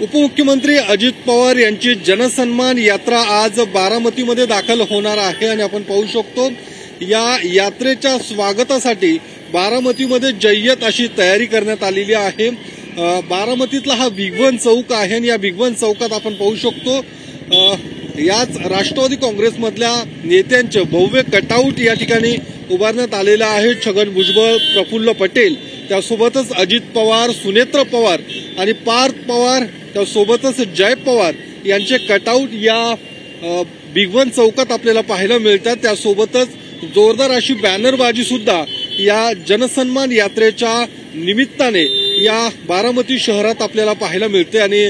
उपमुख्यमंत्री अजित पवार यांची जनसन्मान यात्रा आज बारामतीमध्ये दाखल होणार आहे आणि आपण पाहू शकतो या यात्रेच्या स्वागतासाठी बारामतीमध्ये जय्यत अशी तयारी करण्यात आलेली आहे। बारामतीतला हा भिगवण चौक आहे आणि या भिगवण चौकात आपण पाहू शकतो याच राष्ट्रवादी काँग्रेसमधल्या नेत्यांचे भव्य कटआउट या ठिकाणी उभारण्यात आलेलं आहे। छगन भुजबळ, प्रफुल्ल पटेल, त्यासोबतच अजित पवार, सुनेत्र पवार आणि पार्थ पवार, त्यासोबतच जय पवार यांचे कटआउट या भिगवण चौकात आपल्याला पाहायला मिळतात। त्यासोबतच जोरदार अशी बॅनरबाजी सुद्धा या जनसन्मान यात्रेच्या निमित्ताने या बारामती शहरात आपल्याला पाहायला मिळते आणि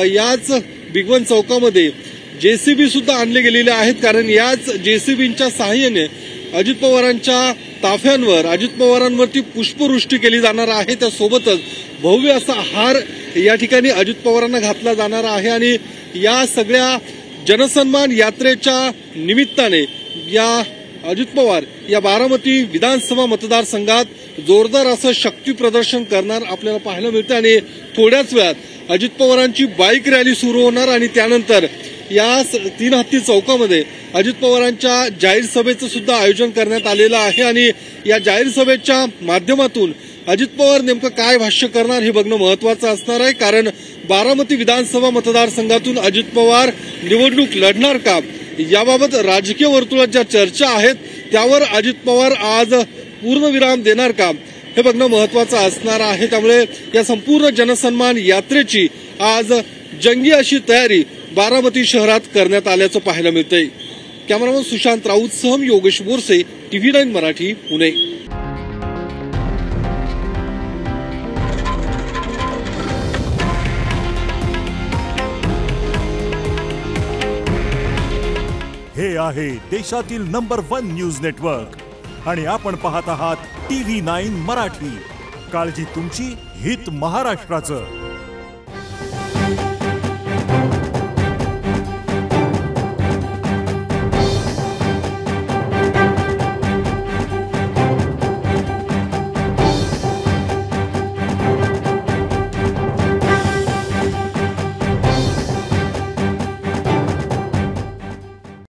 याच भिगवण चौकामध्ये जेसीबी सुद्धा आणले गेलेले आहेत, कारण याच जेसीबींच्या सहाय्याने अजित पवारांच्या ताफ्यांवर, अजित पवारांवरती पुष्पवृष्टी केली जाणार आहे। त्यासोबतच भव्य असा हार या ठिकाणी अजित पवारांना घातला जाणार आहे आणि या सगळ्या जनसन्मान यात्रेच्या निमित्ताने या अजित पवार या बारामती विधानसभा मतदारसंघात जोरदार असं शक्ती प्रदर्शन करणार आपल्याला पाहायला मिळतं आणि थोड्याच वेळात अजित पवारांची बाईक रॅली सुरू होणार आणि त्यानंतर या तीन हत्ती चौकामध्ये अजित पवारांच्या जाहीर सभेचं सुद्धा आयोजन करण्यात आलेलं आहे आणि या जाहीर सभेच्या माध्यमातून अजित पवार नेमकं काय भाष्य करणार हे बघणं महत्वाचं असणार आहे, कारण बारामती विधानसभा मतदारसंघातून अजित पवार निवडणूक लढणार का याबाबत राजकीय वर्तुळात ज्या चर्चा आहेत त्यावर अजित पवार आज पूर्णविराम देणार का हे बघणं महत्वाचं असणार आहे। त्यामुळे या संपूर्ण जनसन्मान यात्रेची आज जंगी अशी तयारी बारामती शहरात करण्यात आल्याचं पाहायला मिळतंय। कॅमेरामन सुशांत राऊत सह योगेश बोरसे, TV9 मराठी, पुणे। हे आहे देशातील नंबर 1 न्यूज नेटवर्क आणि आपण पाहत आहात TV9 मराठी। काळजी तुमची, हित महाराष्ट्राचं।